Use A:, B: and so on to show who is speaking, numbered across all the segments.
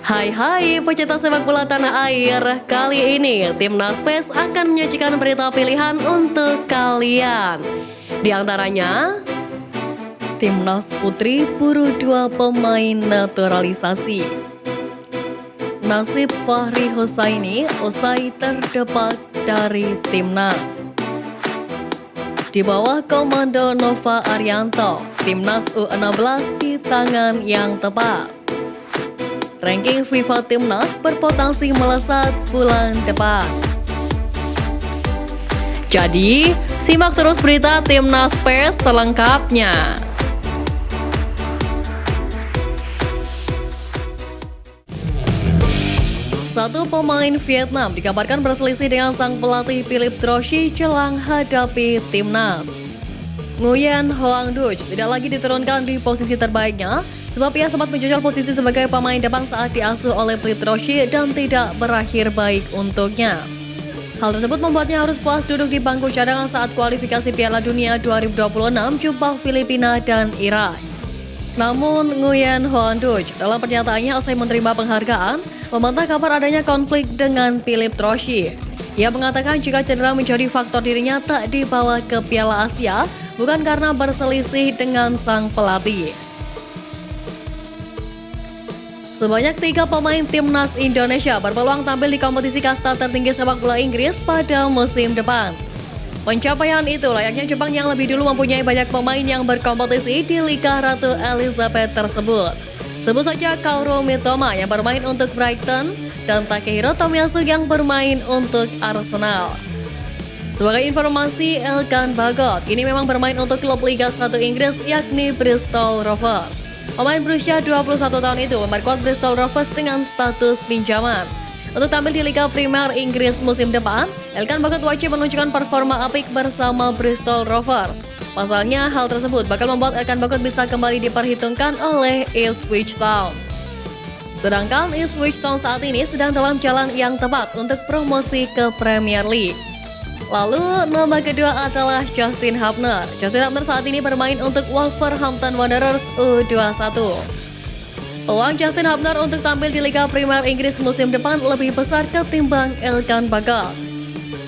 A: Hai pecinta sepak bola tanah air. Kali ini Timnas PES akan menyajikan berita pilihan untuk kalian. Di antaranya, Timnas Putri buru 2 pemain naturalisasi. Nasib Fahri Husaini usai terdepak dari Timnas. Di bawah komando Nova Arianto, Timnas U16 di tangan yang tepat. Ranking FIFA Timnas berpotensi melesat bulan depan. Jadi, simak terus berita Timnas PES selengkapnya. Satu pemain Vietnam dikabarkan berselisih dengan sang pelatih Philippe Drochy jelang hadapi Timnas. Nguyen Hoang Duc tidak lagi diturunkan di posisi terbaiknya, sebab ia sempat menjajal posisi sebagai pemain depan saat diasuh oleh Philippe Drochy dan tidak berakhir baik untuknya. Hal tersebut membuatnya harus puas duduk di bangku cadangan saat kualifikasi Piala Dunia 2026 jumpa Filipina dan Irak. Namun Nguyen Hoang Duc dalam pernyataannya usai menerima penghargaan membantah kabar adanya konflik dengan Philippe Drochy. Ia mengatakan jika cedera menjadi faktor dirinya tak dibawa ke Piala Asia bukan karena berselisih dengan sang pelatih. Sebanyak 3 pemain Timnas Indonesia berpeluang tampil di kompetisi kasta tertinggi sepak bola Inggris pada musim depan. Pencapaian itu layaknya Jepang yang lebih dulu mempunyai banyak pemain yang berkompetisi di Liga Ratu Elizabeth tersebut. Sebut saja Kaoru Mitoma yang bermain untuk Brighton dan Takehiro Tomiyasu yang bermain untuk Arsenal. Sebagai informasi, Elkan Bagot ini memang bermain untuk klub Liga 1 Inggris yakni Bristol Rovers. Pemain berusia 21 tahun itu memperkuat Bristol Rovers dengan status pinjaman. Untuk tampil di Liga Primer Inggris musim depan, Elkan Bagot wajib menunjukkan performa apik bersama Bristol Rovers. Pasalnya, hal tersebut bakal membuat Elkan Bagot bisa kembali diperhitungkan oleh Ipswich Town. Sedangkan Ipswich Town saat ini sedang dalam jalan yang tepat untuk promosi ke Premier League. Lalu, nama kedua adalah Justin Hubner. Justin Hubner saat ini bermain untuk Wolverhampton Wanderers U21. Peluang Justin Hubner untuk tampil di Liga Primer Inggris musim depan lebih besar ketimbang Elkan Bagot.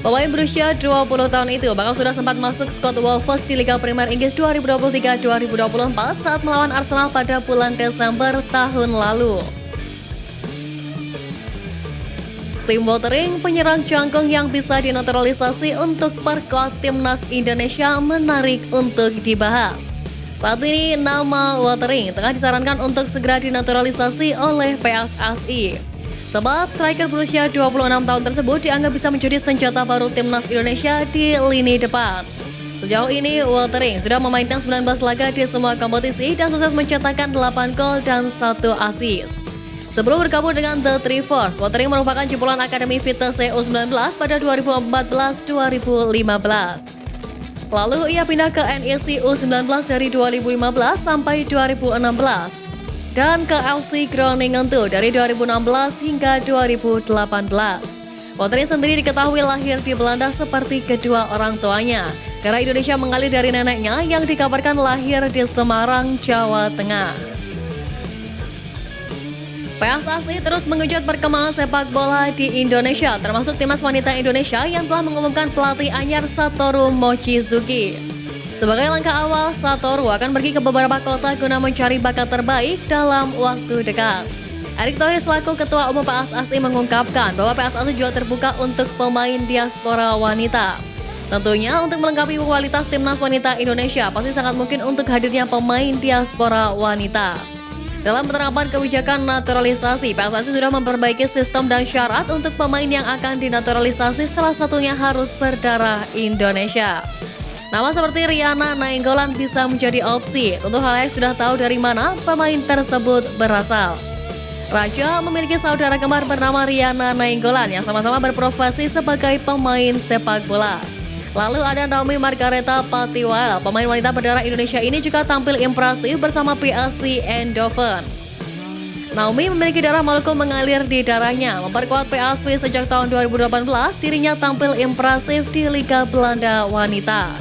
A: Pemain berusia 20 tahun itu bakal sudah sempat masuk skuad Wolves di Liga Primer Inggris 2023-2024 saat melawan Arsenal pada bulan Desember tahun lalu. Tim Watering, penyerang jangkung yang bisa dinaturalisasi untuk perkuat Timnas Indonesia menarik untuk dibahas. Saat ini nama Watering tengah disarankan untuk segera dinaturalisasi oleh PSSI. Sebab striker berusia 26 tahun tersebut dianggap bisa menjadi senjata baru Timnas Indonesia di lini depan. Sejauh ini Watering sudah memainkan 19 laga di semua kompetisi dan sukses mencetakkan 8 gol dan 1 assist. Sebelum bergabung dengan The Three Force, Watering merupakan jebolan Akademi Vitesse U19 pada 2014-2015. Lalu ia pindah ke NEC U19 dari 2015 sampai 2016 dan ke FC Groningen II dari 2016 hingga 2018. Watering sendiri diketahui lahir di Belanda seperti kedua orang tuanya, karena Indonesia mengalir dari neneknya yang dikabarkan lahir di Semarang, Jawa Tengah. PSSI terus mengejut perkembangan sepak bola di Indonesia, termasuk timnas wanita Indonesia yang telah mengumumkan pelatih anyar Satoru Mochizuki. Sebagai langkah awal, Satoru akan pergi ke beberapa kota guna mencari bakat terbaik dalam waktu dekat. Erick Thohir selaku Ketua Umum PSSI mengungkapkan bahwa PSSI juga terbuka untuk pemain diaspora wanita. Tentunya untuk melengkapi kualitas timnas wanita Indonesia, pasti sangat mungkin untuk hadirnya pemain diaspora wanita. Dalam penerapan kebijakan naturalisasi, PSSI sudah memperbaiki sistem dan syarat untuk pemain yang akan dinaturalisasi, salah satunya harus berdarah Indonesia. Nama seperti Riana Nainggolan bisa menjadi opsi. Tentu halayak sudah tahu dari mana pemain tersebut berasal. Raja memiliki saudara kembar bernama Riana Nainggolan yang sama-sama berprofesi sebagai pemain sepak bola. Lalu ada Naomi Margareta Patiwal, pemain wanita berdarah Indonesia ini juga tampil impresif bersama PSV Eindhoven. Naomi memiliki darah Maluku mengalir di darahnya. Memperkuat PSV sejak tahun 2018, dirinya tampil impresif di Liga Belanda Wanita.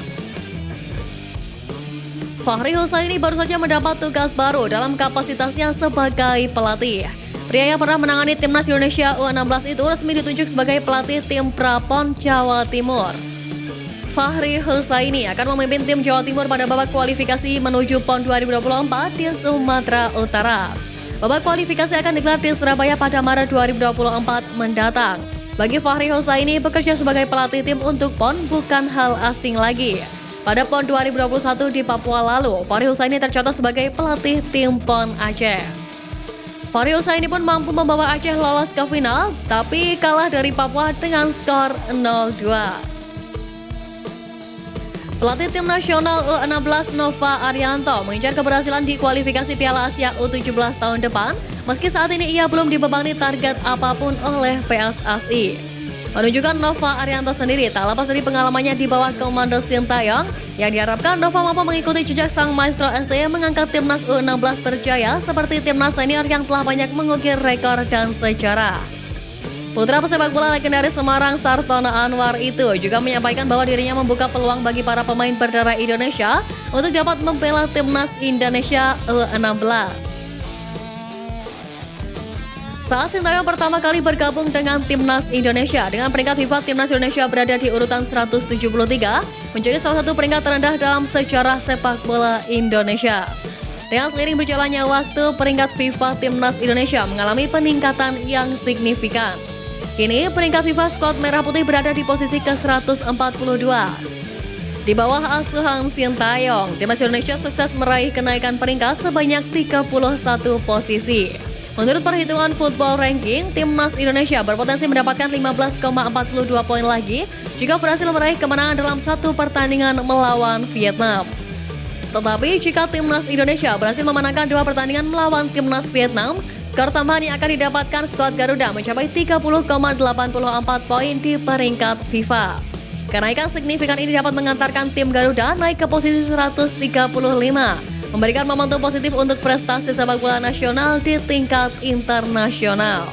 A: Fahri Husaini baru saja mendapat tugas baru dalam kapasitasnya sebagai pelatih. Pria yang pernah menangani timnas Indonesia U16 itu resmi ditunjuk sebagai pelatih tim Prapon Jawa Timur. Fahri Husaini akan memimpin tim Jawa Timur pada babak kualifikasi menuju PON 2024 di Sumatera Utara. Babak kualifikasi akan digelar di Surabaya pada Maret 2024 mendatang. Bagi Fahri Husaini, bekerja sebagai pelatih tim untuk PON bukan hal asing lagi. Pada PON 2021 di Papua lalu, Fahri Husaini tercatat sebagai pelatih tim PON Aceh. Fahri Husaini pun mampu membawa Aceh lolos ke final, tapi kalah dari Papua dengan skor 0-2. Pelatih tim nasional U16 Nova Arianto mengincar keberhasilan di kualifikasi Piala Asia U17 tahun depan, meski saat ini ia belum dibebani target apapun oleh PSSI. Menunjukkan Nova Arianto sendiri tak lepas dari pengalamannya di bawah komando Sintayong, yang diharapkan Nova mampu mengikuti jejak sang maestro STY mengangkat timnas U16 terjaya seperti timnas senior yang telah banyak mengukir rekor dan sejarah. Putra pesepak bola legendaris Semarang Sartono Anwar itu juga menyampaikan bahwa dirinya membuka peluang bagi para pemain berdarah Indonesia untuk dapat membela timnas Indonesia U16. Saat Sintayong pertama kali bergabung dengan timnas Indonesia, dengan peringkat FIFA timnas Indonesia berada di urutan 173, menjadi salah satu peringkat terendah dalam sejarah sepak bola Indonesia. Dengan seiring berjalannya waktu, peringkat FIFA timnas Indonesia mengalami peningkatan yang signifikan. Kini peringkat FIFA skuad merah putih berada di posisi ke-142. Di bawah asuhan Sintayong, timnas Indonesia sukses meraih kenaikan peringkat sebanyak 31 posisi. Menurut perhitungan Football Ranking, timnas Indonesia berpotensi mendapatkan 15,42 poin lagi jika berhasil meraih kemenangan dalam satu pertandingan melawan Vietnam. Tetapi jika timnas Indonesia berhasil memenangkan dua pertandingan melawan timnas Vietnam, skor tambahan yang akan didapatkan skuad Garuda mencapai 30,84 poin di peringkat FIFA. Kenaikan signifikan ini dapat mengantarkan tim Garuda naik ke posisi 135. Memberikan momentum positif untuk prestasi sepak bola nasional di tingkat internasional.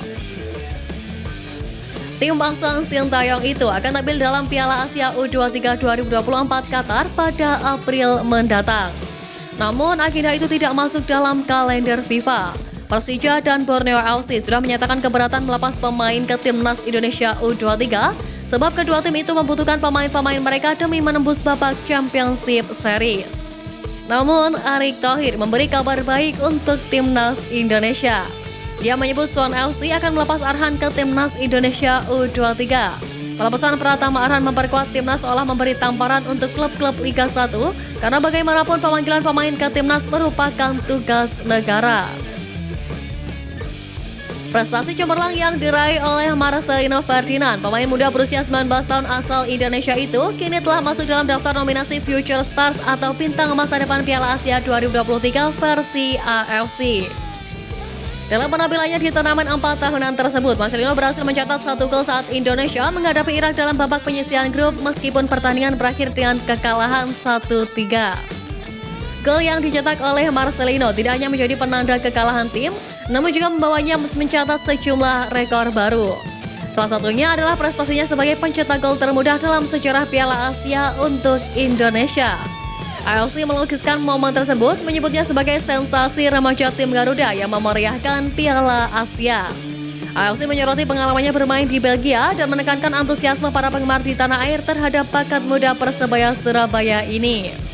A: Tim asuhan Sintayong itu akan tampil dalam Piala Asia U23 2024 Qatar pada April mendatang. Namun agenda itu tidak masuk dalam kalender FIFA. Persija dan Borneo FC sudah menyatakan keberatan melepas pemain ke timnas Indonesia U23 sebab kedua tim itu membutuhkan pemain-pemain mereka demi menembus babak Championship Series. Namun, Erick Thohir memberi kabar baik untuk timnas Indonesia. Dia menyebut Swan FC akan melepas Arhan ke timnas Indonesia U23. Pelepasan Pratama Arhan memperkuat timnas seolah memberi tamparan untuk klub-klub Liga 1 karena bagaimanapun pemanggilan pemain ke timnas merupakan tugas negara. Prestasi cemerlang yang diraih oleh Marcelino Ferdinand, pemain muda berusia 19 tahun asal Indonesia itu, kini telah masuk dalam daftar nominasi Future Stars atau bintang masa depan Piala Asia 2023 versi AFC. Dalam penampilannya di turnamen 4 tahunan tersebut, Marcelino berhasil mencatat 1 gol saat Indonesia menghadapi Irak dalam babak penyisihan grup meskipun pertandingan berakhir dengan kekalahan 1-3. Gol yang dicetak oleh Marcelino tidak hanya menjadi penanda kekalahan tim, namun juga membawanya mencatat sejumlah rekor baru. Salah satunya adalah prestasinya sebagai pencetak gol termuda dalam sejarah Piala Asia untuk Indonesia. AFC melukiskan momen tersebut, menyebutnya sebagai sensasi remaja tim Garuda yang memeriahkan Piala Asia. AFC menyoroti pengalamannya bermain di Belgia dan menekankan antusiasme para penggemar di tanah air terhadap bakat muda Persebaya Surabaya ini.